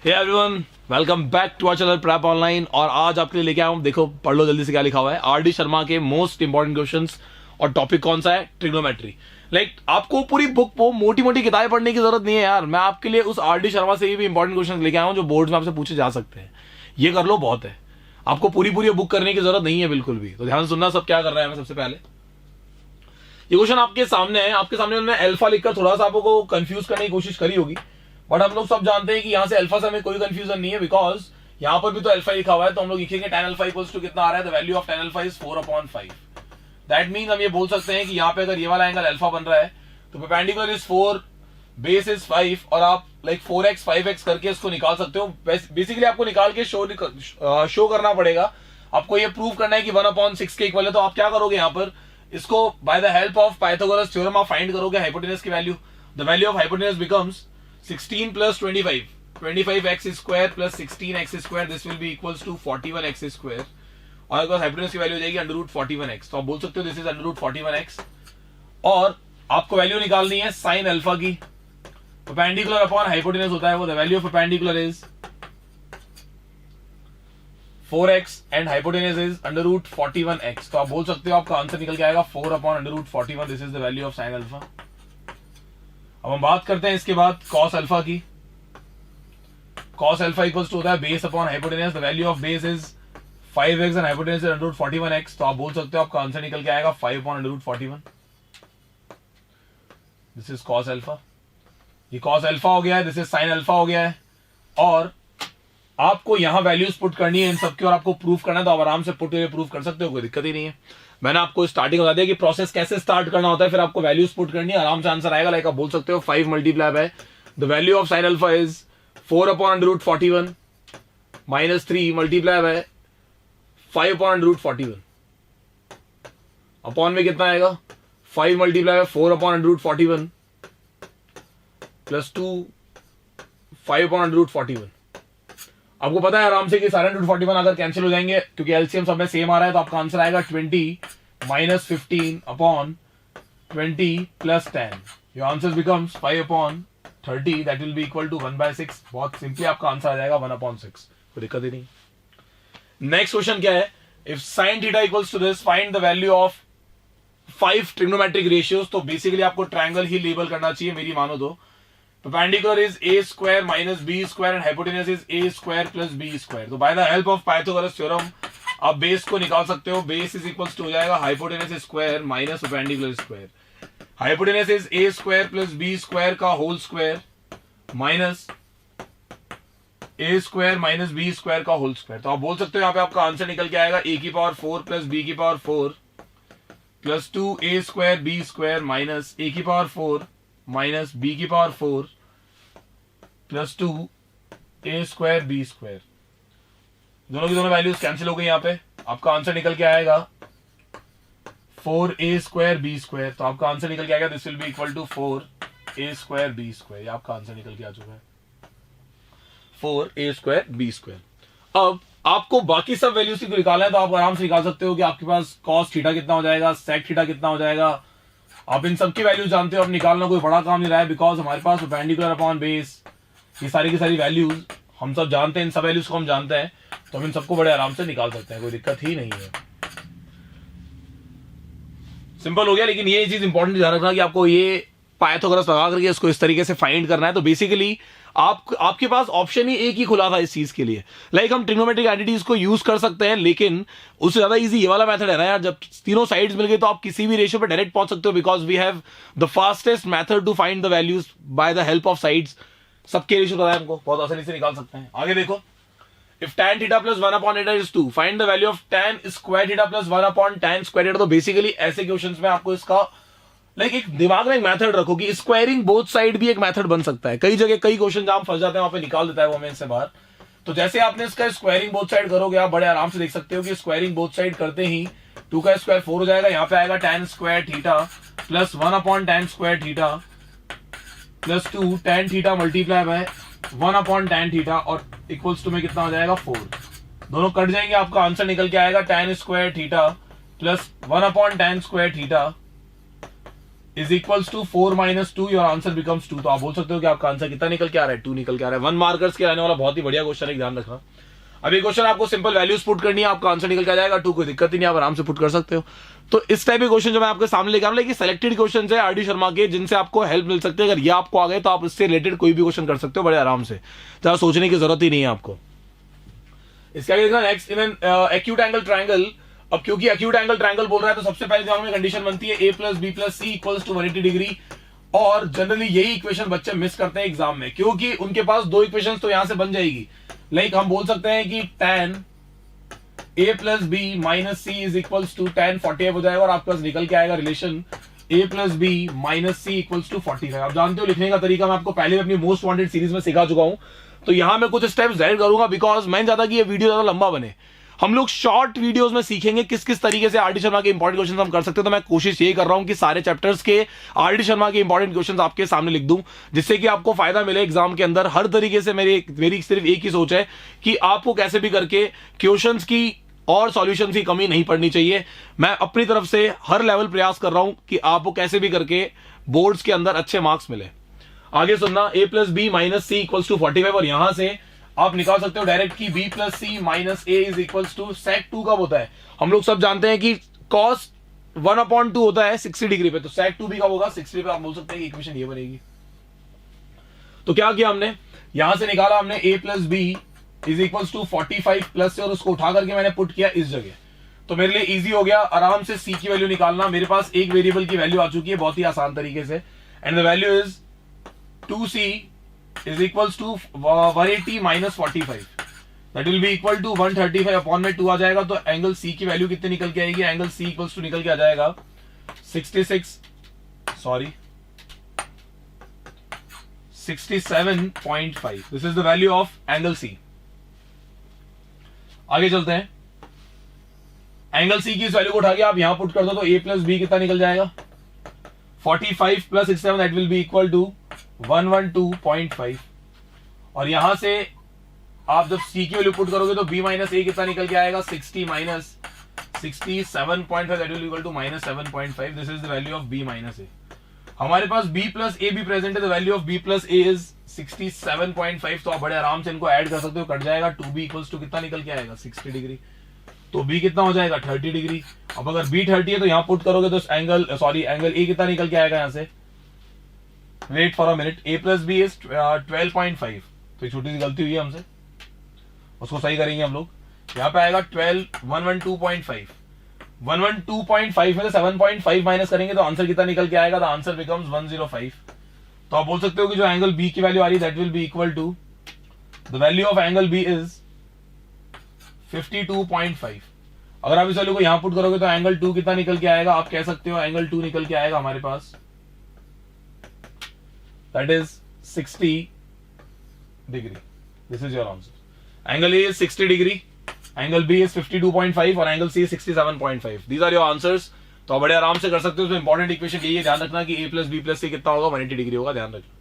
Hey everyone, welcome back to our channel prep online. और आज आपके लिए लेके आया हूं, देखो पढ़ लो जल्दी से क्या लिखा हुआ है। आर.डी. शर्मा के मोस्ट इंपॉर्टेंट क्वेश्चंस। और टॉपिक कौन सा है? ट्रिग्नोमेट्री। आपको पूरी बुक को मोटी मोटी किताबें पढ़ने की जरूरत नहीं है यार। मैं आपके लिए उस आर.डी. शर्मा से भी इंपॉर्टेंट क्वेश्चन लेके आया हूं जो बोर्ड में आपसे पूछे जा सकते हैं। ये कर लो, बहुत है। आपको पूरी पूरी बुक करने की जरूरत नहीं है बिल्कुल भी। तो ध्यान सुनना सब क्या कर रहा है। मैं सबसे पहले ये क्वेश्चन आपके सामने है। आपके सामने उन्होंने अल्फा लिखकर थोड़ा सा आपको कंफ्यूज करने की कोशिश करी होगी, बट हम लोग सब जानते हैं कि यहां से अल्फा से हमें कोई कंफ्यूजन नहीं है, बिकॉज यहां पर भी तो अल्फा लिखा हुआ है। तो हम लोग लिखेंगे tan अल्फा इक्वल्स टू कितना आ रहा है, the value of tan alpha is 4/5। That means हम ये बोल सकते हैं कि यहाँ पे अगर ये वाला एंगल अल्फा बन रहा है तो परपेंडिकुलर इज 4, बेस इज 5, और आप 4x 5x करके इसको निकाल सकते हो। बेसिकली आपको निकाल के शो करना पड़ेगा। आपको ये प्रूव करना है कि 1/6 के इक्वल है। तो आप क्या करोगे, यहाँ पर इसको bye the help of Pythagoras theorem आप फाइंड करोगे हाइपोटेनस की value. The value of hypotenuse becomes 16 plus 25, 25x square plus 16x square, this will be equals to 41x square। और अगर हाइपोटेनस की वैल्यू हो जाएगी √41x। तो आप बोल सकते हो दिस इज √41x। और आपको वैल्यू निकालनी है साइन अल्फा की। परपेंडिकुलर अपॉन हाइपोटेनस होता है वो। The value of perpendicular is 4x and hypotenuse is √41x। तो आप बोल सकते हो आपका आंसर निकल के आएगा 4/√41। This is the value of sine alpha. अब हम बात करते हैं इसके बाद कॉस अल्फा की। कॉस अल्फा इक्वल्स टू होता है base upon hypotenuse. The value of base is 5x and hypotenuse is √41x। तो आप बोल सकते हो आपका आंसर निकल के आएगा 5/√41। This is cos alpha. ये कॉस अल्फा हो गया है, दिस इज साइन अल्फा हो गया है। और आपको यहां वैल्यूज पुट करनी है इन सबकी, और आपको प्रूफ करना है। तो आप आराम से पुट प्रूफ कर सकते हो, कोई दिक्कत ही नहीं है। मैंने आपको स्टार्टिंग बता दिया कि प्रोसेस कैसे स्टार्ट करना होता है, फिर आपको वैल्यूज पुट करनी है, आराम से आंसर आएगा। लाइक आप बोल सकते हो 5 multiply by the value of sine alpha is 4/√41 minus 3 multiply by 5/√41। Upon में कितना आएगा, 5 मल्टीप्लाई बाय 4/√41 प्लस 2 5/√41। आपको पता है आराम से कि सारे √41 अगर कैंसिल हो जाएंगे, क्योंकि एलसीएम सब में सेम आ रहा है। तो आपका आंसर आएगा 20 minus 15 upon 20 plus 10। Your answer becomes 5/30। That will be equal to 1/6। बहुत सिंपली आपका आंसर आ जाएगा 1/6। कोई दिक्कत ही नहीं। नेक्स्ट क्वेश्चन क्या है, if sine theta equals to this find the value of 5 trigonometric ratios. तो बेसिकली आपको ट्रायंगल ही लेबल करना चाहिए मेरी मानो तो। Perpendicular is a square minus b square and hypotenuse is a square plus b square। तो by the help of Pythagoras theorem आप बेस को निकाल सकते हो। बेस इज इक्वल्स टू हो जाएगा hypotenuse square minus perpendicular square. Hypotenuse is a square plus b square का whole square minus a square minus b square का whole square. तो आप बोल सकते हो यहाँ पे आपका आंसर निकल के आएगा a की पावर 4 प्लस b की power 4 plus 2a square b square minus a की पावर 4 माइनस बी की power 4 plus 2a square B square. दोनों की दोनों वैल्यूज कैंसिल हो गई। यहाँ पे आपका आंसर निकल के आएगा 4a स्क्वायर बी स्क्वायर। तो आपका आंसर निकल के आएगा this will be equal to 4a square B square. आपका आंसर निकल के आ चुका है 4a स्क्वायर बी स्क्वायर। अब आपको बाकी सब वैल्यूज को निकालना है, तो आप आराम से निकाल सकते हो कि आपके पास कॉस थीटा कितना हो जाएगा, सेक थीटा कितना हो जाएगा। आप इन सबकी वैल्यू जानते हो। अब निकालना कोई बड़ा काम नहीं रहा है, बिकॉज हमारे पास परपेंडिकुलर अपॉन बेस ये सारी की सारी वैल्यूज हम सब जानते हैं। इन सब वैल्यूज को हम जानते हैं, तो हम इन सबको बड़े आराम से निकाल सकते हैं, कोई दिक्कत ही नहीं है। सिंपल हो गया। लेकिन ये चीज इंपॉर्टेंट ध्यान रखना कि आपको ये पाइथागोरस लगा करके इसको इस तरीके से फाइंड करना है। तो बेसिकली आपके पास ऑप्शन ही एक ही खुला था इस चीज के लिए। हम ट्रिग्नोमेट्रिक एंटिटीज को यूज कर सकते हैं, लेकिन उससे ज्यादा इजी ये वाला मेथड है ना यार। जब तीनों साइड्स मिल गए तो आप किसी भी रेशियो पे डायरेक्ट पहुंच सकते हो, because we have the fastest method to find the values by the help of sides. सबके रेशियो पता है हमको, बहुत आसानी से निकाल सकते हैं। आगे देखो, if tan theta plus 1/θ is 2 find the value of tan square theta plus 1/tan square theta. तो बेसिकली ऐसे क्वेश्चंस में आपको इसका एक दिमाग में एक मेथड रखो कि स्क्वायरिंग बोथ साइड भी एक मेथड बन सकता है। कई जगह कई क्वेश्चन जहां फंस जाते हैं वहां पे निकाल देता है वो हमें इससे बाहर। तो जैसे आपने इसका स्क्वायरिंग बोथ साइड करोगे, आप बड़े आराम से देख सकते हो कि स्क्वायरिंग बोथ साइड करते ही 2 का स्क्वायर 4 हो जाएगा। यहाँ पे आएगा tan square theta plus 1/tan square theta plus 2 tan theta multiply by 1/tan theta और इक्वल्स टू में कितना हो जाएगा 4। दोनों कट जाएंगे, आपका आंसर निकल के आएगा tan square theta plus 1/tan square theta is equals to 4 - 2, your answer becomes 2। तो आप बोल सकते हो कि आपका आंसर कितना निकल के आ रहा है, 2 निकल के आ रहा है। 1 मार्कर्स के आने वाला बहुत ही बढ़िया क्वेश्चन है, ध्यान रखना। अब ये क्वेश्चन आपको सिंपल वैल्यूज पुट करनी है, आपका आंसर निकल के आ जाएगा 2, कोई दिक्कत ही नहीं, आप आराम से पुट कर सकते हो। तो इस टाइप के क्वेश्चन जो मैं आपके सामने लेकर आ रहा हूं, सिलेक्टेड क्वेश्चन है आरडी शर्मा के, जिनसे आपको हेल्प मिल सकती है। अगर ये आपको आ गए तो आप इससे रिलेटेड कोई भी क्वेश्चन कर सकते हो बड़े आराम से, ज्यादा सोचने की जरूरत ही नहीं है आपको। इसका देखना next, in an acute angle triangle. अब क्योंकि एक्यूट एंगल ट्रायंगल बोल रहा है तो सबसे पहले दिमाग में कंडीशन बनती है a + b + c = 180 डिग्री। और जनरली यही इक्वेशन बच्चे मिस करते हैं एग्जाम में, क्योंकि उनके पास दो इक्वेशन तो यहां से बन जाएगी। लाइक हम बोल सकते हैं कि tan a + b - c = tan 45 हो जाएगा, और आपके पास निकल के आएगा रिलेशन a + b - c = 45। आप जानते हो लिखने का तरीका मैं आपको पहले अपनी मोस्ट वांटेड सीरीज में सिखा चुका हूं। तो यहां मैं कुछ स्टेप्स ऐड करूंगा, बिकॉज मैं चाहता कि ये वीडियो ज्यादा लंबा बने। हम लोग शॉर्ट वीडियोस में सीखेंगे किस किस तरीके से आरडी शर्मा के इंपॉर्टेंट क्वेश्चंस हम कर सकते हैं। तो मैं कोशिश यही कर रहा हूं कि सारे चैप्टर्स के आरडी शर्मा के इंपॉर्टेंट क्वेश्चंस आपके सामने लिख दूं, जिससे कि आपको फायदा मिले एग्जाम के अंदर। हर तरीके से मेरी सिर्फ एक ही सोच है कि आपको कैसे भी करके क्वेश्चंस की और सॉल्यूशंस की कमी नहीं पड़नी चाहिए। मैं अपनी तरफ से हर लेवल प्रयास कर रहा हूं कि आपको कैसे भी करके बोर्ड्स के अंदर अच्छे मार्क्स मिले। आगे सुनना, a + b - c = 45, और यहां से आप निकाल सकते हो डायरेक्ट की b + c - a = sec2 कब होता है। हम लोग सब जानते हैं कि cos 1/2 होता है 60 डिग्री पे, तो sec2 भी कब होगा 60 पे। आप बोल सकते हैं कि इक्वेशन ये बनेगी। तो क्या किया हमने, यहां से निकाला हमने a + b = 45 प्लस से, और उसको उठा करके मैंने पुट किया इस जगह। तो मेरे लिए इजी हो गया आराम से c की वैल्यू निकालना। मेरे पास एक वेरिएबल की वैल्यू आ चुकी है बहुत ही आसान तरीके से, and the value is 2c = 180 - 45, that will be equal to 135 upon में 2 आ जाएगा। तो एंगल c की वैल्यू कितनी निकल के आएगी, एंगल c = निकल के आ जाएगा 67.5। This is the value of angle c। आगे चलते हैं, एंगल c की इस वैल्यू को उठा के आप यहां पुट कर दो, तो a + b कितना निकल जाएगा 45 + 67, that will be equal to 112.5। और यहां से आप जब c की वैल्यू पुट करोगे तो b - a कितना निकल के आएगा 60 - 67.5, that will equal to -7.5। This is the value of b - a। हमारे पास b + a भी प्रेजेंट है, the value of b + a is 67.5। तो आप बड़े आराम से इनको ऐड कर सकते हो, कट जाएगा। 2b = कितना निकल के आएगा 60 डिग्री, तो b कितना हो जाएगा 30 डिग्री। अब अगर b 30 है तो यहां पुट करोगे तो एंगल a कितना निकल के आएगा यहां से, wait for a minute, a + b is 12.5। तो एक छोटी सी गलती हुई है हमसे, उसको सही करेंगे हम लोग। यहां पे आएगा 112.5। 112.5 में से 7.5 माइनस करेंगे तो आंसर कितना निकल के आएगा, द आंसर बिकम्स 105। तो आप बोल सकते हो कि जो एंगल b की वैल्यू आ रही है that will be equal to the value of angle b is 52.5। अगर आप इस वैल्यू को यहां पुट करोगे तो एंगल 2 कितना निकल के आएगा, आप कह सकते हो एंगल 2 निकल के आएगा हमारे पास, that is 60 degree. This is your answer. Angle A is 60 degree, angle B is 52.5 और एंगल C is 67.5। These are your answers. तो आप बड़े आराम से कर सकते हो। उसमें इंपॉर्टेंट इक्वेशन यही है, ध्यान रखना कि a + b + c कितना होगा 180 डिग्री होगा, ध्यान रखना।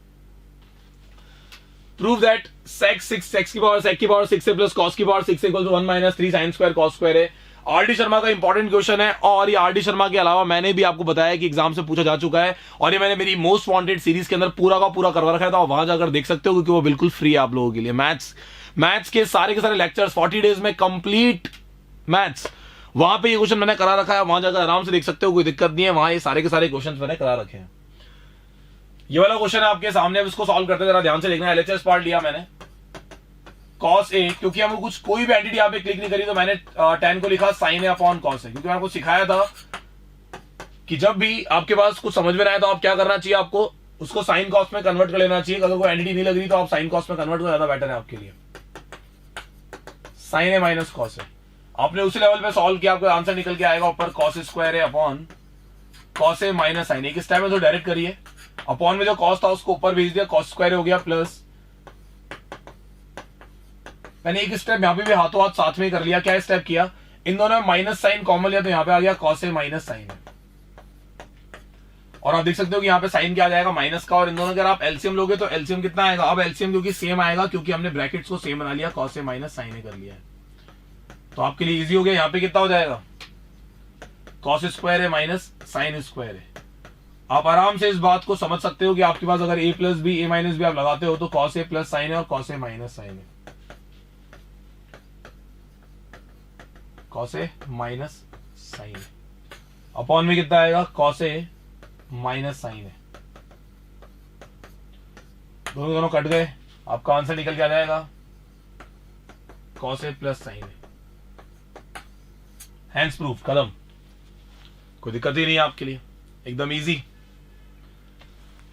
प्रूव दैट sec की पावर 6 से प्लस cos की पावर 6 = 1 - 3 sin² cos² है। आरडी शर्मा का इंपॉर्टेंट क्वेश्चन है, और ये आरडी शर्मा के अलावा मैंने भी आपको बताया कि एग्जाम से पूछा जा चुका है, और ये मैंने मेरी मोस्ट वांटेड सीरीज के अंदर पूरा का पूरा करवा रखा है। तो वहां जाकर देख सकते हो, क्योंकि वो बिल्कुल फ्री है आप लोगों के लिए। मैथ्स के सारे लेक्चर्स 40 डेज में कंप्लीट मैथ्स, वहां पे ये क्वेश्चन मैंने करा रखा है, वहां जाकर आराम से देख सकते हो, कोई दिक्कत नहीं है। वहां ये सारे के सारे क्वेश्चन मैंने करा रखे हैं। ये वाला क्वेश्चन है आपके सामने, अब इसको सॉल्व करते हैं, जरा ध्यान से देखना। एलएचएस पार्ट लिया मैंने, cos A, क्योंकि हमको कुछ कोई भी एंटिटी यहाँ पे क्लिक नहीं करी तो मैंने tan को लिखा sin A upon cos A, क्योंकि मैंने आपको सिखाया था कि जब भी आपके पास कुछ समझ में आए तो आप क्या करना चाहिए, आपको उसको sin cos में कन्वर्ट कर लेना चाहिए। अगर कोई एंटिटी नहीं लग रही तो आप sin cos में कन्वर्ट कर, ज्यादा बेटर है आपके लिए। sin A - cos A आपने उसी लेवल पे सॉल्व किया, आपको आंसर निकल के आएगा ऊपर cos² A upon cos A - sin A। किस टाइम में तो डायरेक्ट करिए, अपॉन में जो cos था उसको ऊपर भेज दिया, cos² हो गया, प्लस मैंने एक स्टेप यहां पे भी हाथों हाथ साथ में कर लिया। क्या स्टेप किया, इन दोनों में माइनस साइन कॉमन लिया, तो यहां पे आ गया cos A - sin A। और आप देख सकते हो कि यहाँ पे साइन क्या आ जाएगा माइनस का, और इन दोनों अगर आप एलसीएम लोगे तो एलसीएम कितना आएगा, अब एलसीएम क्योंकि सेम आएगा, क्योंकि हमने ब्रैकेट्स को सेम बना लिया, cos A - sin A कर लिया है। तो आपके लिए इजी हो गया। यहाँ पे कितना हो जाएगा cos² A - sin² A आप आराम से इस बात को समझ सकते हो कि आपके पास अगर a plus B, a minus B आप लगाते हो तो cos a प्लस साइन है और cos a माइनस साइन है, cos a माइनस साइन है, अपॉन में कितना आएगा cos a माइनस साइन है, दोनों दोनों कट गए, आपका आंसर निकल के आ जाएगा cos a प्लस साइन है। हैंड्स प्रूफ, खत्म, कोई दिक्कत ही नहीं है आपके लिए, एकदम इजी।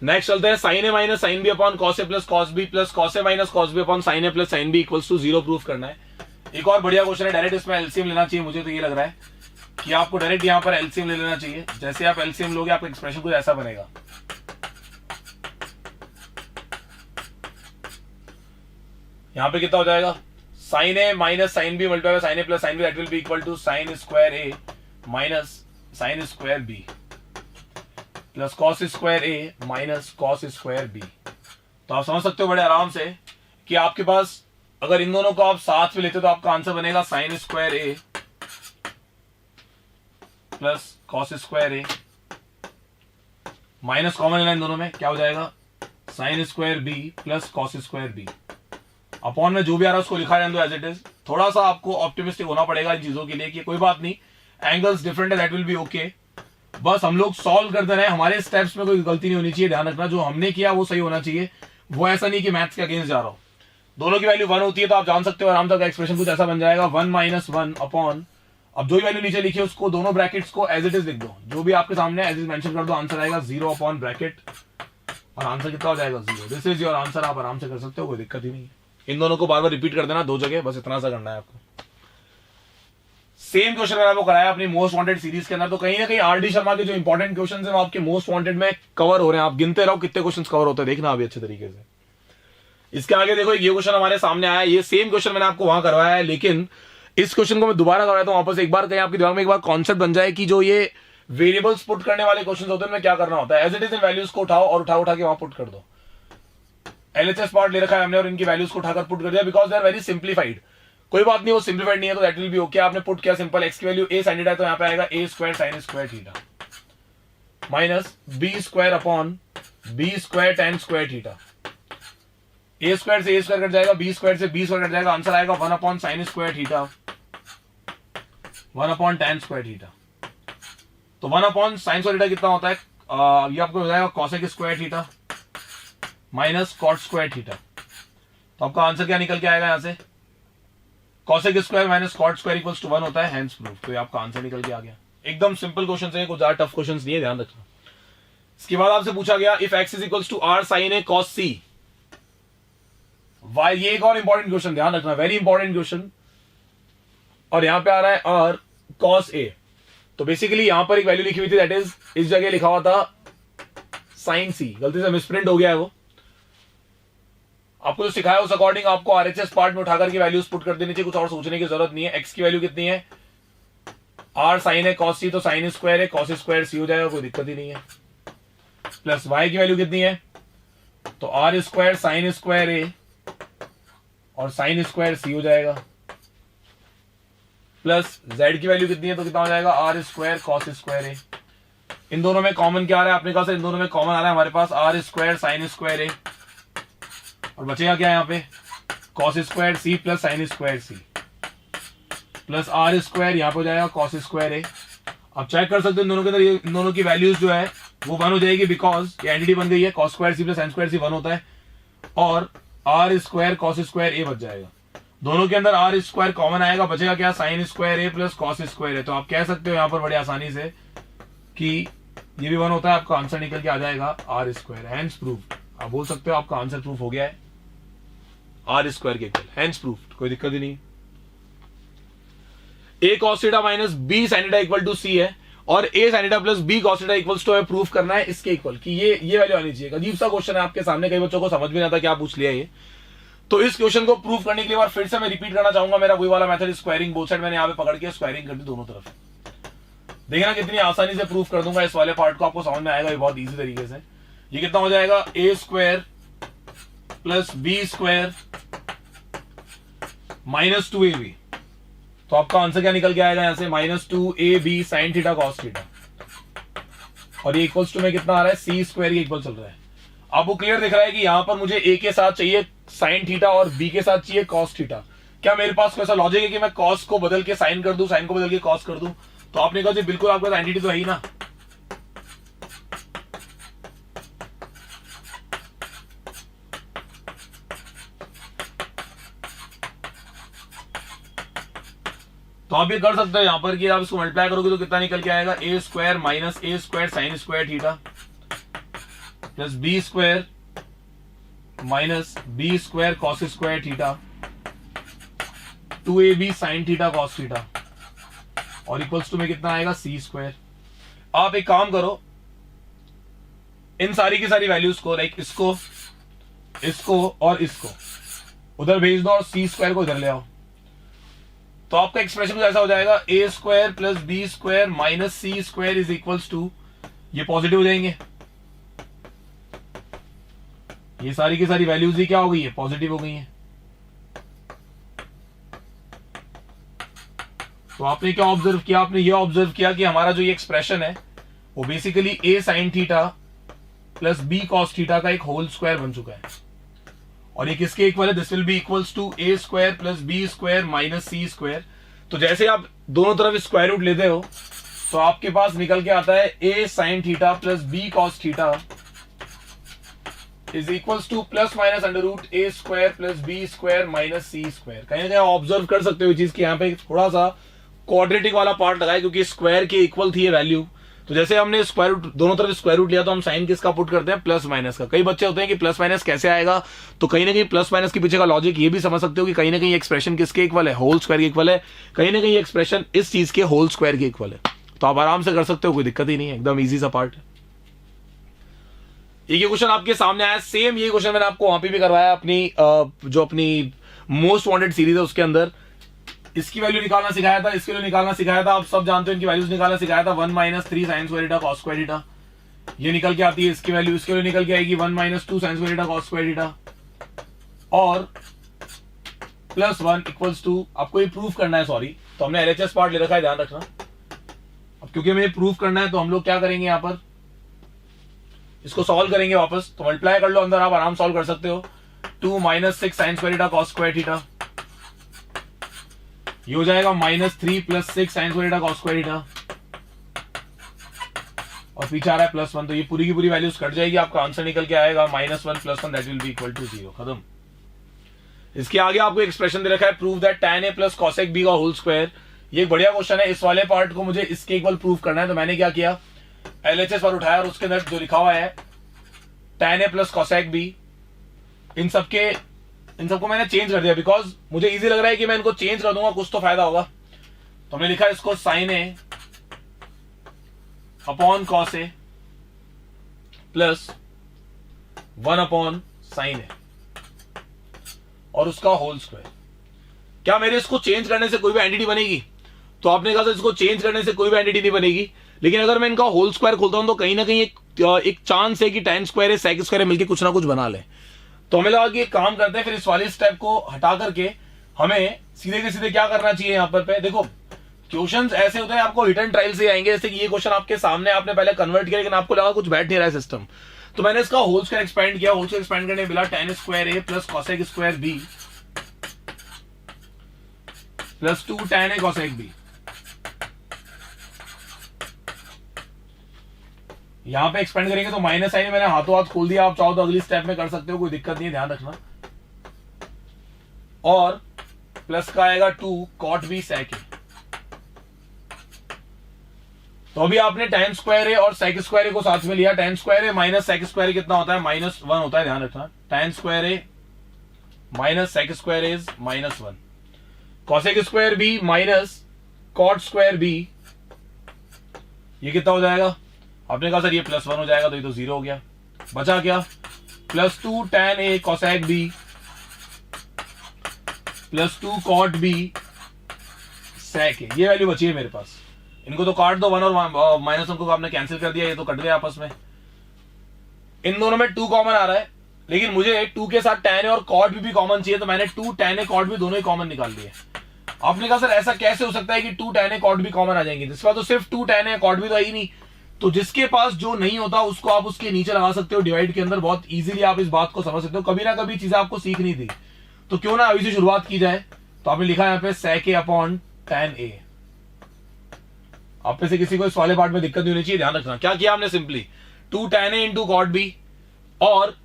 नेक्स्ट चलते हैं sine A minus sine B upon cos A plus cos B plus cos A minus cos B upon sine A plus sine B equals to 0 proof करना है। एक और बढ़िया क्वेश्चन है, डायरेक्ट इसमें एलसीएम लेना चाहिए, मुझे तो ये लग रहा है कि आपको डायरेक्ट यहां पर एलसीएम ले लेना चाहिए। जैसे आप एलसीएम लोगे आपका एक्सप्रेशन कुछ ऐसा बनेगा, यहां पे कितना हो जाएगा sine A minus sine B multiply by sine A plus sine B, that will be equal to sine square A minus sine square B plus cos square A minus cos square B. तो आप समझ सकते हो बड़े आराम से कि आपके पास अगर इन दोनों को आप साथ में लेते हो तो आपका आंसर बनेगा sine square A plus cos square A, minus common लेना इन दोनों में, क्या हो जाएगा sine square B plus cos square B, upon में जो भी आ रहा है उसको लिखा रहने दो एज इट इज। थोड़ा सा आपको ऑप्टिमिस्टिक होना पड़ेगा इन चीजों के लिए कि कोई बात नहीं, एंगल्स डिफरेंट है, दैट विल बी ओके, बस हम लोग सॉल्व करते रहे, हमारे स्टेप्स में कोई गलती नहीं होनी चाहिए। ध्यान रखना जो हमने किया वो सही होना चाहिए, वो ऐसा नहीं कि मैथ्स के अगेंस्ट जा रहा हो। दोनों की वैल्यू 1 होती है तो आप जान सकते हो आराम तक एक्सप्रेशन कुछ ऐसा बन जाएगा 1 माइनस 1 अपॉन, अब जो भी वैल्यू नीचे लिखी है उसको दोनों ब्रैकेट्स को एज इट इज लिख दो, जो भी आपके सामने एज इज मेंशन कर दो, आंसर आएगा 0 अपॉन ब्रैकेट और आंसर कितना हो जाएगा 0। दिस इज योर आंसर, आप आराम से कर सकते हो, कोई दिक्कत ही नहीं है। इन दोनों को बार बार रिपीट कर देना 2 जगह, बस इतना सा करना है आपको। सेम क्वेश्चन मैंने आपको कराया अपनी मोस्ट वांटेड सीरीज के अंदर, तो कहीं ना कहीं आरडी शर्मा के जो इंपॉर्टेंट क्वेश्चन है वो आपके मोस्ट वांटेड में कवर हो रहे हैं। आप गिनते रहो कितने क्वेश्चन कवर होते हैं, देखना अभी अच्छे तरीके से। इसके आगे देखो ये क्वेश्चन हमारे सामने आया, ये सेम क्वेश्चन मैंने आपको वहां करवाया है, लेकिन इस क्वेश्चन को मैं दोबारा करवाता हूं वापस, एक बार कहीं आपके दिमाग में एक बार कॉन्सेप्ट बन जाए कि जो ये वेरिएबल्स पुट करने वाले क्वेश्चन होते हैं उनमें क्या करना होता है। एज इट इज इन वैल्यूज को उठाओ और उठा के वहां पुट कर दो। एलएचएस पार्ट ले रखा है हमने और इनकी वैल्यूज को उठाकर पुट कर दिया, because they are very simplified. कोई बात नहीं, वो सिंप्लीफाइड नहीं है तो दैट विल बी ओके। आपने पुट किया सिंपल, एक्स की वैल्यू ए साइन थीटा है तो यहाँ पे आएगा ए square sine square theta minus B square upon b square tan square theta. A square से ए स्क्वायर कट जाएगा, बी स्क्वायर से बी स्क्वायर कट जाएगा, आंसर आएगा 1 upon sine square theta 1 upon ten square theta. तो 1 upon sine square theta कितना होता है, ये आपको हो जाएगा cosec square theta minus cot square theta. तो आपका आंसर क्या निकल के आएगा यहां से, cosec square minus cot square equals to 1 होता है, हेंस प्रूफ। तो ये आपका आंसर निकल के आ गया। एकदम सिंपल क्वेश्चन है, कुछ ज्यादा टफ क्वेश्चन नहीं है, ध्यान रखना। इसके बाद आपसे पूछा गया if X is equals to R sine A cos C Y, ये एक और इंपॉर्टेंट क्वेश्चन, ध्यान रखना, वेरी इंपॉर्टेंट क्वेश्चन। और यहां पे आ रहा है आर कॉस ए, तो बेसिकली यहां पर एक वैल्यू लिखी हुई थी, दैट इज इस जगह लिखा हुआ था साइन सी, गलती से मिसप्रिंट हो गया है वो। आपको जो सिखाया उस अकॉर्डिंग आपको आरएचएस पार्ट में उठाकर की वैल्यूज पुट कर देनी चाहिए, कुछ और सोचने की जरूरत नहीं है। एक्स की वैल्यू कितनी है, आर साइन है कॉस सी, तो साइन स्क्वायर है कॉस स्क्वायर सी हो जाएगा, कोई दिक्कत ही नहीं है। प्लस वाई की वैल्यू कितनी है, तो are square sine square A और साइन स्क्वायर सी हो जाएगा। प्लस जेड की वैल्यू कितनी है, तो कितना हो जाएगा आर स्क्वायर कॉस स्क्वायर ए। इन दोनों में कॉमन क्या आ रहा है अपने पास, इन दोनों में कॉमन आ रहा है हमारे पास R square sine square A, और बचेगा क्या यहाँ पे cos square C plus sine square C plus R square यहाँ पे हो जाएगा कॉस स्क्वायर ए। अब चेक कर सकते हो इन दोनों के अंदर, इन दोनों की वैल्यूज जो है वो 1 हो जाएगी, बिकॉज ये एंटिटी बन गई है, cos square C plus sine square C 1 होता है, और R square cos square A बच जाएगा। दोनों के अंदर आर स्क्वायर कॉमन आएगा, बचेगा क्या sign square A plus cos square ए। तो आप कह सकते हो यहाँ पर बड़ी आसानी से कि ये भी 1 होता है, आपका आंसर निकल के आ जाएगा आर स्क्वायर, हैंस प्रूफ। आप बोल सकते हो आपका आंसर प्रूफ हो गया है आर स्क्वायर के इक्वल, हैंस प्रूफ, कोई दिक्कत ही नहीं। A cos theta minus B sine theta equal to C है, और A sine theta plus B cos theta equals to, हमें प्रूफ करना है इसके इक्वल कि ये वैल्यू आनी चाहिए। अजीब सा क्वेश्चन है आपके सामने, कई बच्चों को समझ में नहीं आता क्या पूछ लिया ये। तो इस क्वेश्चन को प्रूफ करने के लिए बार फिर से मैं रिपीट करना चाहूंगा मेरा वही वाला मेथड, स्क्वायरिंग बोथ साइड मैंने यहाँ पे पकड़ के स्क्वायरिंग कर दी दोनों तरफ। देखना कितनी आसानी से प्रूफ कर दूंगा इस वाले पार्ट को, आपको समझ में आएगा ये बहुत इजी तरीके से। ये कितना हो जाएगा A square plus B square minus 2ab, तो आपका आंसर क्या निकल के आएगा यहां से -2ab sine theta cos theta और ये इक्वल्स टू में कितना आ रहा है, सी स्क्वायर के इक्वल चल रहा है। आपको क्लियर दिख रहा है कि यहां पर मुझे ए के साथ चाहिए साइन थीटा और बी के साथ चाहिए कॉस थीटा। क्या मेरे पास कोई ऐसा लॉजिक है कि मैं कॉस को बदल के साइन कर दूं, साइन को बदल के कॉस कर दूं? तो आपने कहा जी बिल्कुल, आपका आइडेंटिटी तो है ही ना। तो आप ये कर सकते हो यहां पर कि आप इसको मल्टीप्लाई करोगे तो कितना निकल के आएगा, ए square minus A square sine square theta plus B square minus B square cos square theta 2ab sine theta cos theta और इक्वल्स टू में कितना आएगा, सी स्क्वायर। आप एक काम करो, इन सारी की सारी वैल्यूज को लाइक इसको इसको और इसको उधर भेज दो और सी स्क्वायर को इधर ले आओ। तो आपका एक्सप्रेशन कुछ ऐसा हो जाएगा, A square plus B square minus C square is equals to, ये पॉजिटिव हो जाएंगे, ये सारी की सारी वैल्यूज ही क्या हो गई है, पॉजिटिव हो गई है। तो आपने क्या ऑब्जर्व किया, आपने ये ऑब्जर्व किया कि हमारा जो ये एक्सप्रेशन है वो basically A sine theta plus B cos theta का एक होल स्क्वायर बन चुका है। और ये किसके इक्वल है, this will be equals to A square plus B square minus C square. तो जैसे आप दोनों तरफ स्क्वायर रूट लेते हो तो आपके पास निकल के आता है A sine theta plus B cos theta is equals to plus minus under root A square plus B square minus C square. कहीं ना कहीं ऑब्जर्व कर सकते हो चीज की यहाँ पे थोड़ा सा क्वाड्रेटिक वाला पार्ट लगाया क्योंकि स्क्वायर के इक्वल थी ये वैल्यू। तो जैसे हमने स्क्वायर रूट दोनों तरफ स्क्वायर रूट लिया तो हम साइन किसका पुट करते हैं, प्लस माइनस का। कई बच्चे होते हैं कि प्लस माइनस कैसे आएगा, तो कहीं ना कहीं प्लस माइनस के पीछे का लॉजिक ये भी समझ सकते हो कि कहीं ना कहीं एक्सप्रेशन किसके इक्वल है, होल स्क्वायर के इक्वल है, कहीं ना कहीं एक्सप्रेशन इस चीज के होल स्क्वायर के इक्वल है। तो आप आराम से कर सकते हो, कोई दिक्कत ही नहीं है, एकदम ईजी सा पार्ट है। ये क्वेश्चन आपके सामने आया, सेम ये क्वेश्चन मैंने आपको वहां पे भी करवाया अपनी जो अपनी मोस्ट वांटेड सीरीज है उसके अंदर। इसकी वैल्यू निकालना सिखाया था, इसकी वैल्यू निकालना सिखाया था, आप सब जानते हो इनकी वैल्यूज निकालना सिखाया था। 1 minus 3 sign square theta cos square theta ये निकल के आती है, इसकी वैल्यू निकल के आएगी 1 minus 2 sign square theta cos square theta और प्लस 1 इक्वल्स टू, आपको ये प्रूफ करना है, सॉरी तो हमने एलएचएस पार्ट ले रखा है, ध्यान रखना। अब क्योंकि हमें प्रूफ करना है तो हम लोग क्या करेंगे, यहां पर इसको सॉल्व करेंगे वापस। तो मल्टीप्लाई कर लो अंदर, आप आराम सॉल्व कर सकते हो। 2 minus 6 sign square theta cos square theta ये हो जाएगा minus 3 plus 6 sign square theta cos square theta और पीछे आ रहा है प्लस 1। तो ये पूरी की पूरी वैल्यूज कट जाएगी, आपका आंसर निकल के आएगा -1 plus 1 that will be equal to 0। खत्म। इसके आगे आपको एक्सप्रेशन दे रखा है, prove that tan a plus cosec b का होल स्क्वायर। ये एक बढ़िया क्वेश्चन है, इस वाले पार्ट को मुझे इसके इक्वल प्रूव करना है। तो मैंने क्या किया, एलएचएस पर उठाया और उसके अंदर जो लिखा हुआ है tan a plus cosec b, इन सबको मैंने चेंज कर दिया बिकॉज मुझे इजी लग रहा है कि मैं इनको चेंज कर दूंगा, कुछ तो फायदा होगा। तो हमने लिखा इसको sign A upon cos A plus 1 upon sine ए और उसका होल स्क्वायर। क्या मेरे इसको चेंज करने से कोई भी एंटिटी बनेगी? तो आपने कहा इसको चेंज करने से कोई भी एंटिटी नहीं बनेगी, लेकिन अगर मैं इनका होल स्क्वायर खोलता हूं तो कहीं ना कहीं एक चांस है कि tan स्क्वायर है sec स्क्वायर है मिलकर कुछ ना कुछ बना ले। तो हमें लगा कि एक काम करते हैं, फिर इस वाले स्टेप को हटा करके हमें सीधे के सीधे क्या करना चाहिए। यहां पर पे देखो क्वेश्चंस ऐसे होते हैं, आपको रिटर्न ट्रायल से आएंगे। जैसे कि ये क्वेश्चन आपके सामने, आपने पहले कन्वर्ट किया लेकिन आपको लगा कुछ बैठ नहीं रहा है सिस्टम, तो मैंने इसका होल स्क्वायर एक्सपेंड किया। होल स्क्वायर एक्सपेंड करने मिला tan square A plus cosec square B plus 2 tan a cosec b। यहां पे एक्सपेंड करेंगे तो माइनस साइन मैंने हाथों हाथ खोल दिया, आप चाहो तो अगली स्टेप में कर सकते हो, कोई दिक्कत नहीं है, ध्यान रखना। और प्लस का आएगा 2 cot b sec a। तो अभी आपने tan स्क्वायर ए और sec स्क्वायर ए को साथ में लिया। tan square A minus sec square कितना होता है, -1 होता है, ध्यान रखना। tan square A minus sec square is -1, cosec square B minus cot square B ये कितना हो जाएगा? आपने कहा सर ये +1 हो जाएगा, तो ये तो 0 हो गया। बचा क्या, +2 tan a cosec b +2 cot b sec a, ये वैल्यू बची है मेरे पास। इनको तो काट दो, 1 और -1 को आपने कैंसिल कर दिया, ये तो कट गए आपस में। इन दोनों में 2 कॉमन आ रहा है, लेकिन मुझे 2 के साथ tan a और cot b भी कॉमन चाहिए, तो मैंने 2 tan a cot b दोनों ही कॉमन निकाल दिए। आपने कहा सर ऐसा कैसे हो सकता है कि 2 tan a cot b common आ जाएंगे? इस बार तो सिर्फ 2 tan a cot b तो है ही नहीं, तो जिसके पास जो नहीं होता उसको आप उसके नीचे लगा सकते हो डिवाइड के अंदर, बहुत इजीली आप इस बात को समझ सकते हो। कभी ना कभी चीजें आपको सीखनी थी, तो क्यों ना अभी से शुरुआत की जाए। तो आपने लिखा यहाँ पे sec a upon tan a। आप में से किसी को इस वाले पार्ट में दिक्कत नहीं होनी चाहिए, ध्यान रखना। क्या किया हमने, simply 2 tan a into cot b, और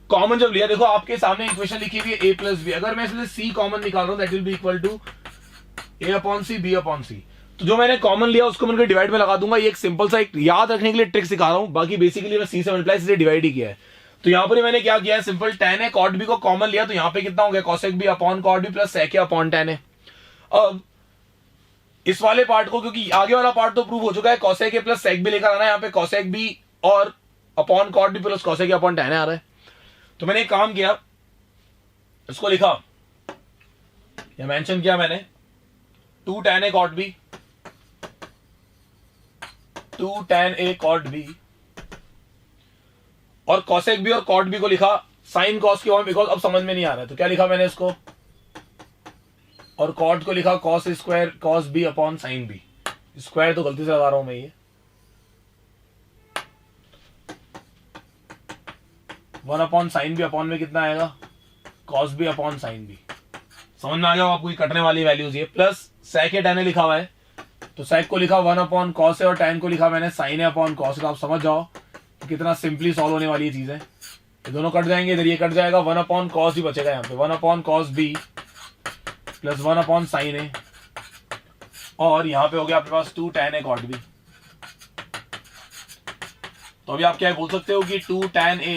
कॉमन जब लिया, देखो आपके सामने इक्वेशन लिखी हुई है a प्लस बी, अगर मैं इसमें c कॉमन निकाल रहा हूं that will be equal to a upon C b upon C. तो जो मैंने कॉमन लिया उसको मैं डिवाइड में लगा दूंगा। ये एक सिंपल सा एक याद रखने के लिए ट्रिक सिखा रहा हूं, बाकी बेसिकली मैं c से मल्टीप्लाई इसलिए डिवाइड ही किया है। तो यहां पर मैंने क्या किया है, simple tan a cot b को कॉमन लिया, तो यहां पे कितना हो गया cosec b upon cot b plus sec a upon tan a। अब इस वाले पार्ट को, क्योंकि आगे वाला पार्ट तो प्रूव हो चुका है, cosec a plus sec b लेकर आना है, यहाँ पे cosec b और upon cot b plus cosec a upon tan a आ रहा है। तो मैंने एक काम किया, इसको लिखा या मेंशन किया मैंने 2 tan a cot b, 2 tan a cot b, और cosec b और cot b को लिखा sin cos की फॉर्म, बिकॉज अब समझ में नहीं आ रहा है। तो क्या लिखा मैंने इसको, और cot को लिखा cos square cos b upon sin b। Square तो गलती से लगा रहा हूं मैं, ये 1 अपॉन sin b अपॉन में कितना आएगा cos b upon sin b। समझ में आ गया आपको, कटने वाली वैल्यूज ये, plus sec a tan a लिखा हुआ है, तो sec को लिखा 1 अपॉन cos a और tan को लिखा मैंने sin a upon cos a। आप समझ जाओ कि कितना सिंपली सॉल्व होने वाली चीज है। ये दोनों कट जाएंगे, इधर ये कट जाएगा, 1 अपॉन cos b बचेगा यहाँ पे, 1 upon cos b plus 1 upon sin a, और यहाँ पे हो गया आपके पास 2 tan a cot b। तो अभी आप क्या बोल सकते हो कि 2 tan a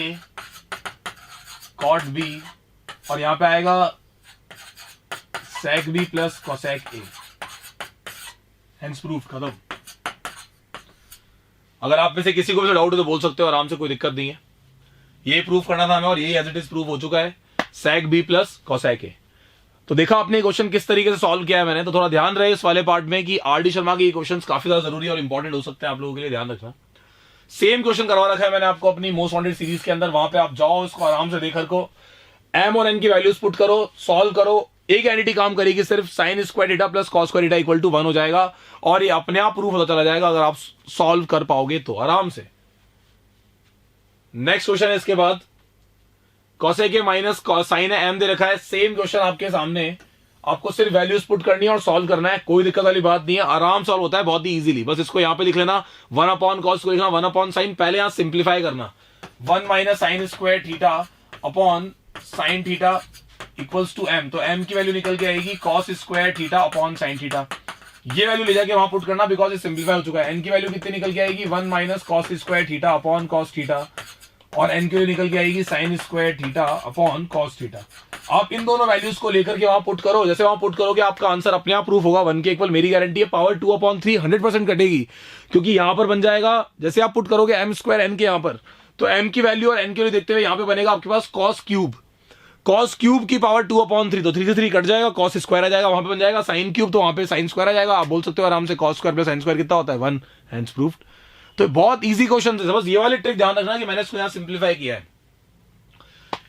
cot b, और यहाँ पे आएगा sec b plus cosec a, hence proof खत्म। अगर आप में से किसी को भी डाउट हो तो बोल सकते हो आराम से, कोई दिक्कत नहीं है। ये प्रूफ करना था हमें, और ये एज इट इज प्रूफ हो चुका है, sec b plus cosec a। तो देखा आपने क्वेश्चन किस तरीके से सॉल्व किया है मैंने। तो थोड़ा ध्यान रहे इस वाले पार्ट में कि आर डी शर्मा के क्वेश्चंस काफी ज्यादा जरूरी और इंपॉर्टेंट हो सकते हैं आप लोगों के लिए, ध्यान रखना। सेम क्वेश्चन करवा रखा है मैंने आपको अपनी मोस्ट वांटेड सीरीज के अंदर, वहां पे आप जाओ, इसको आराम से देखकर को एम और एन की वैल्यूज पुट करो, सॉल्व करो, एक एंटिटी काम करेगी सिर्फ, sine square theta plus cos square theta equal to 1 हो जाएगा, और ये अपने आप प्रूफ होता चला जाएगा अगर आप सॉल्व कर पाओगे तो आराम से। नेक्स्ट क्वेश्चन है इसके बाद, cosec a minus sine M दे रखा है, सेम क्वेश्चन आपके सामने, आपको सिर्फ वैल्यूज पुट करनी है और सॉल्व करना है, कोई दिक्कत वाली बात नहीं है, आराम सॉल्व होता है बहुत ही इजीली। बस इसको यहां पे लिख लेना, 1 अपॉन कॉस को लिखना 1 अपॉन साइन, पहले यहां सिंप्लीफाई करना, 1 minus sine square theta upon sine theta equals to m। तो m की वैल्यू निकल के आएगी cos square theta upon sine theta. ये वैल्यू ले जाके वहां पुट करना, बिकॉज ये सिंप्लीफाई हो चुका है। n की वैल्यू कितनी निकल के आएगी, 1 minus cos square theta upon cos theta, और n की वैल्यू निकल के आएगी sign square theta upon cos theta. आप इन दोनों वैल्यूज को लेकर के वहां पुट करो, जैसे वहां पुट करोगे आपका आंसर अपने आप प्रूफ होगा 1 के इक्वल, मेरी गारंटी है। पावर 2 अपॉन 3 100% कटेगी, क्योंकि यहां पर बन जाएगा, जैसे आप पुट करोगे m स्क्वायर n के यहां पर, तो m की वैल्यू और n की वैल्यू देखते हुए यहां पे बनेगा आपके पास cos क्यूब की पावर 2 अपॉन 3, तो 3 से 3 कट जाएगा, cos स्क्वायर आ जाएगा, वहां पे बन जाएगा sin क्यूब, तो वहां पे sin स्क्वायर आ जाएगा। आप बोल सकते हो आराम से cos square plus sin square कितना होता है 1, हेंस प्रूफ्ड। तो बहुत इजी क्वेश्चन है, बस ये वाली ट्रिक ध्यान रखना कि मैंने इसको यहां सिंप्लीफाई किया है।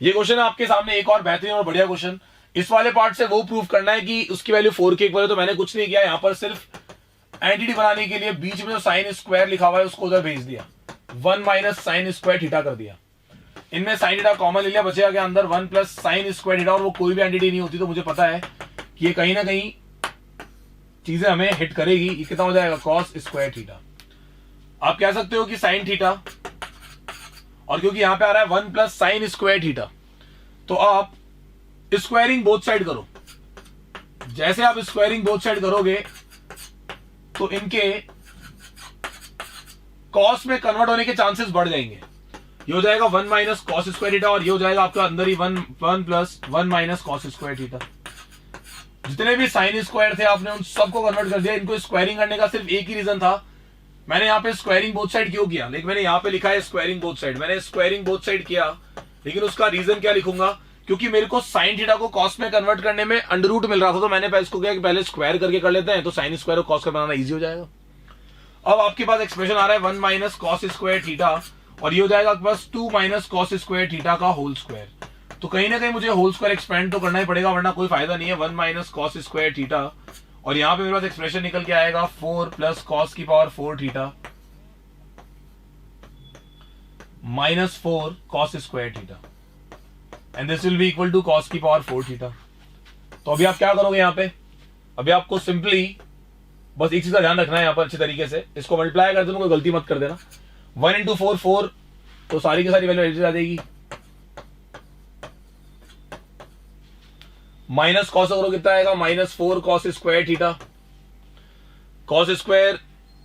ये क्वेश्चन है आपके सामने एक और बेहतरीन और बढ़िया क्वेश्चन, इस वाले पार्ट से वो प्रूफ करना है कि उसकी वैल्यू 4 के इक्वल है। तो मैंने कुछ नहीं किया, यहां पर सिर्फ एंटिटी बनाने के लिए बीच में जो साइन स्क्वायर लिखा हुआ है उसको उधर भेज दिया, 1 माइनस साइन स्क्वायर थीटा कर दिया, इनमें साइन थीटा कॉमन ले लिया, बचेगा के अंदर 1 प्लस साइन स्क्वायर थीटा, और वो कोई भी एंटिटी नहीं होती, तो मुझे पता है कि ये कहीं ना कहीं चीजें हमें हिट करेगी। ये कितना हो जाएगा cos स्क्वायर थीटा, आप कह सकते हो कि साइन थीटा, और क्योंकि यहां पे आ रहा है 1 प्लस साइन स्क्वायर थीटा, तो आप स्क्वायरिंग बोथ साइड करो। जैसे आप स्क्वायरिंग बोथ साइड करोगे तो इनके कॉस में कन्वर्ट होने के चांसेस बढ़ जाएंगे। ये हो जाएगा 1 माइनस कॉस स्क्वायर थीटा, और ये हो जाएगा आपका अंदर ही 1 plus 1 minus cos square theta. जितने भी साइन स्क्वायर थे आपने उन सबको कन्वर्ट कर दिया। इनको स्क्वायरिंग करने का सिर्फ एक ही रीजन था, मैंने यहाँ पे स्क्वायरिंग बोथ साइड क्यों किया, लेकिन मैंने यहाँ पे लिखा है स्क्वायरिंग बोथ साइड, मैंने स्क्वायरिंग बोथ साइड किया, लेकिन उसका रीजन क्या लिखूंगा, क्योंकि मेरे को साइन थीटा को कॉस में कन्वर्ट करने में अंडर रूट मिल रहा था, तो मैंने इसको किया कि पहले स्क्वायर करके कर लेते हैं, तो साइन स्क्वायर को कॉस का बनाना इजी हो जाएगा। अब आपके पास एक्सप्रेशन आ रहा है 1 माइनस कॉस स्क्वायर थीटा, और ये हो जाएगा आपके पास 2 माइनस कॉस स्क्वायर थीटा का होल स्क्वायर। तो कहीं ना कहीं मुझे होल स्क्वायर एक्सपेंड तो करना ही पड़ेगा, वरना कोई फायदा नहीं है। 1 माइनस कॉस स्क्वायर थीटा, और यहां पे मेरे पास एक्सप्रेशन निकल के आएगा 4 प्लस कॉस की power 4 theta minus 4 cos square theta and this will be equal to cos की पावर 4 थीटा। तो अभी आप क्या करोगे यहां पे, अभी आपको सिंपली बस एक चीज का ध्यान रखना है यहां पर अच्छे तरीके से, इसको मल्टीप्लाई कर देना, कोई गलती मत कर देना। 1 इंटू 4 4, तो सारी की सारी वैल्यू एडिट आ जाएगी। माइनस कॉस करो कितना आएगा, minus 4 cos square theta, cos square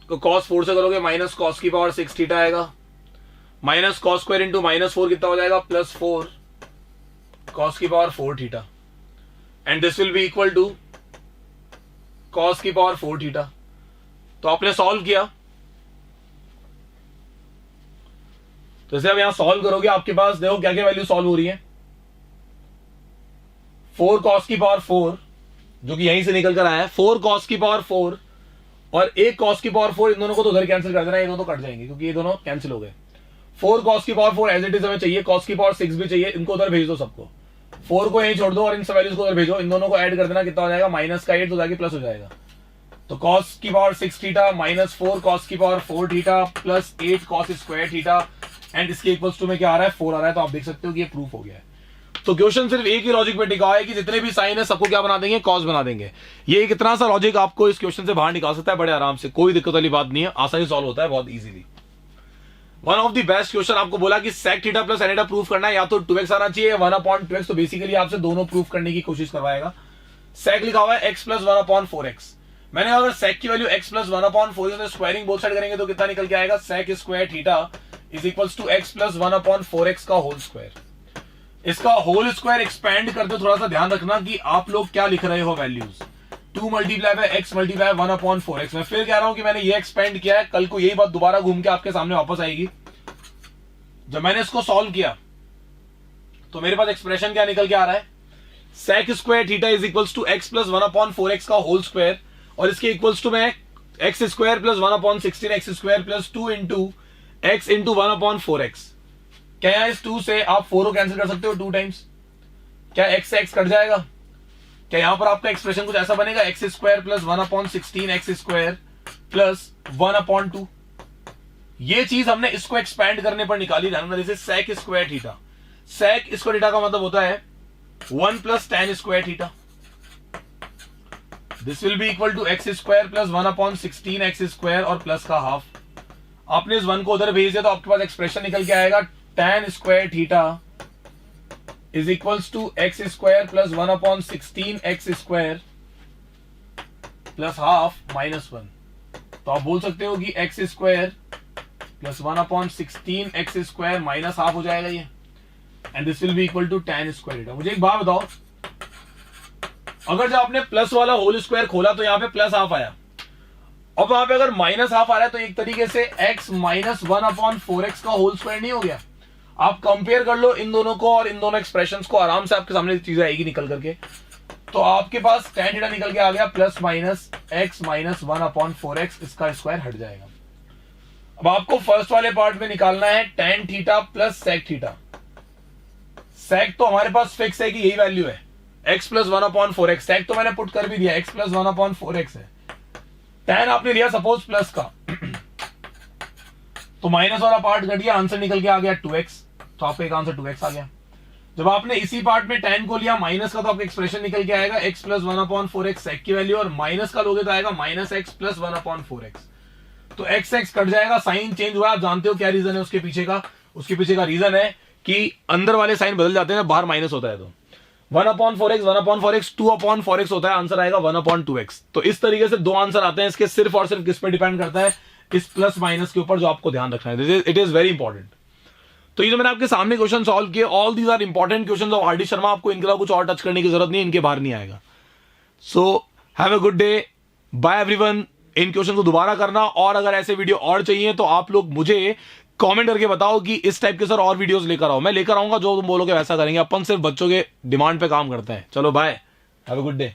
को कॉस 4 से करोगे माइनस कॉस की पावर 6 थीटा आएगा, minus cos square into minus 4 कितना हो जाएगा, प्लस 4 कॉस की power 4 theta and this will be equal to cos की पावर 4 थीटा। तो आपने सॉल्व किया, तो जैसे आप यहां सॉल्व करोगे आपके पास देखो क्या क्या वैल्यू सॉल्व हो रही है। 4 कॉस की पावर 4 जो कि यहीं से निकल कर आया है, 4 कॉस की पावर 4 और 1 कॉस की पावर 4, इन दोनों को तो उधर कैंसिल कर देना, ये दोनों तो कट जाएंगे क्योंकि ये दोनों कैंसिल हो गए। 4 कॉस की पावर 4 एज इट इज हमें चाहिए, कॉस की पावर 6 भी चाहिए, इनको उधर भेज दो सबको, 4 को यहीं छोड़ दो और इन सब वैल्यूज को उधर भेजो, इन दोनों को ऐड कर देना, कितना हो जाएगा, माइनस का 8 तो जाके प्लस हो जाएगा। तो कॉस की पावर 6 थीटा माइनस 4 कॉस की power 4 theta plus 8 cos square theta and इसके इक्वल्स टू में क्या आ रहा है, 4 आ रहा है। तो आप देख सकते हो कि ये प्रूफ हो गया है। तो क्वेश्चन सिर्फ एक ही लॉजिक पे टिका है कि जितने भी साइन है सबको क्या बना देंगे, कॉस बना देंगे। ये एक इतना सा लॉजिक आपको इस क्वेश्चन से बाहर निकाल सकता है बड़े आराम से, कोई दिक्कत वाली बात नहीं है, आसानी सॉल्व होता है बहुत easily. One of the best question आपको बोला कि sec theta plus N theta proof करना है, या तो 2x आना चाहिए 1/2x, तो बेसिकली आपसे दोनों प्रूफ करने की कोशिश करवाएगा। सेक लिखा हुआ है x प्लस 1/4x, मैंने अगर सेक की value x plus 1/4 squaring both side करेंगे तो कितना निकल के आएगा, sec square theta is equals to x plus 1/4x का होल स्क्वायर। इसका होल स्क्वायर एक्सपेंड करते थोड़ा सा ध्यान रखना कि आप लोग क्या लिख रहे हो values, 2 multiply by x multiply 1/4x। मैं फिर कह रहा हूं कि मैंने ये एक्सपेंड किया है, कल को यही बात दोबारा घूम के आपके सामने वापस आएगी। जब मैंने इसको सॉल्व किया तो मेरे पास एक्सप्रेशन क्या निकल के आ रहा है, sec square theta is equals to x plus 1/4x का होल स्क्वायर और इसके इक्वल्स टू में x square plus 1/16 x square plus 2 into x into 1/4x। क्या यहां इस 2 से आप 4 को कैंसिल कर सकते हो 2 टाइम्स, क्या x से x कट जाएगा, क्या यहां पर आपका एक्सप्रेशन कुछ ऐसा बनेगा, x square plus 1/16 x square plus 1/2। ये चीज हमने इसको एक्सपैंड करने पर निकाली, ध्यान जैसे sec square theta, sec square theta का मतलब होता है 1 plus tan square theta, this will be equal to x square plus 1/16 x square और प्लस का हाफ। आपने इस 1 को उधर भेज दिया तो आपके पास एक्सप्रेशन निकल के आएगा tan square theta is equals to x square plus 1/16 x square plus half minus 1। तो आप बोल सकते हो कि x square plus 1/16 x square minus half हो जाएगा ये, and this will be equal to tan square theta. मुझे एक बात बताओ, अगर जब आपने प्लस वाला होल स्क्वायर खोला तो यहां पे प्लस हाफ आया, और वहां पे अगर माइनस हाफ आ रहा है तो एक तरीके से x माइनस 1/4x का होल स्क्वायर नहीं हो गया। आप कंपेयर कर लो इन दोनों को और इन दोनों एक्सप्रेशंस को, आराम से आपके सामने चीजें आएगी निकल करके। तो आपके पास tan थीटा निकल के आ गया plus minus x minus 1/4x, इसका स्क्वायर हट जाएगा। अब आपको फर्स्ट वाले पार्ट में निकालना है tan theta plus sec theta. Sec तो हमारे पास फिक्स है कि यही वैल्यू है x प्लस 1/4x, सेक तो मैंने पुट कर भी दिया x प्लस 1/4x है। tan आपने लिया सपोज प्लस का तो माइनस वाला पार्ट कट गया, आंसर निकल के आ गया 2x, तो आपका एक आंसर 2x आ गया। जब आपने इसी पार्ट में tan को लिया माइनस का तो आपका एक्सप्रेशन निकल के आएगा x प्लस 1/4x सेक की वैल्यू, और माइनस का लोगे तो आएगा माइनस x प्लस 1/4x। तो x कट जाएगा, साइन चेंज हुआ। आप जानते हो क्या रीजन है उसके पीछे का, उसके पीछे का रीजन है कि अंदर वाले साइन बदल जाते हैं, बाहर माइनस होता है। तो 1/4x 2/4x होता है, आंसर आएगा 1/2x। तो इस तरीके से दो आंसर आते हैं इसके, सिर्फ और सिर्फ किस पर डिपेंड करता है, इस प्लस माइनस के ऊपर, जो आपको ध्यान रखना है। It is very important. तो ये जो मैंने आपके सामने क्वेश्चन सॉल्व किए, all these are important question of RD. Sharma. आपको इनके अलावा कुछ और टच करने की जरूरत नहीं, इनके बाहर नहीं आएगा। So have a good day, bye everyone. इन क्वेश्चन को दोबारा करना, और अगर ऐसे वीडियो और चाहिए तो आप लोग मुझे कमेंट करके बताओ कि इस टाइप के सर और वीडियोस लेकर आओ। मैं लेकर आऊंगा, जो तुम बोलोगे वैसा करेंगे। अपन सिर्फ बच्चों के डिमांड पे काम करते हैं। चलो bye, have a good day.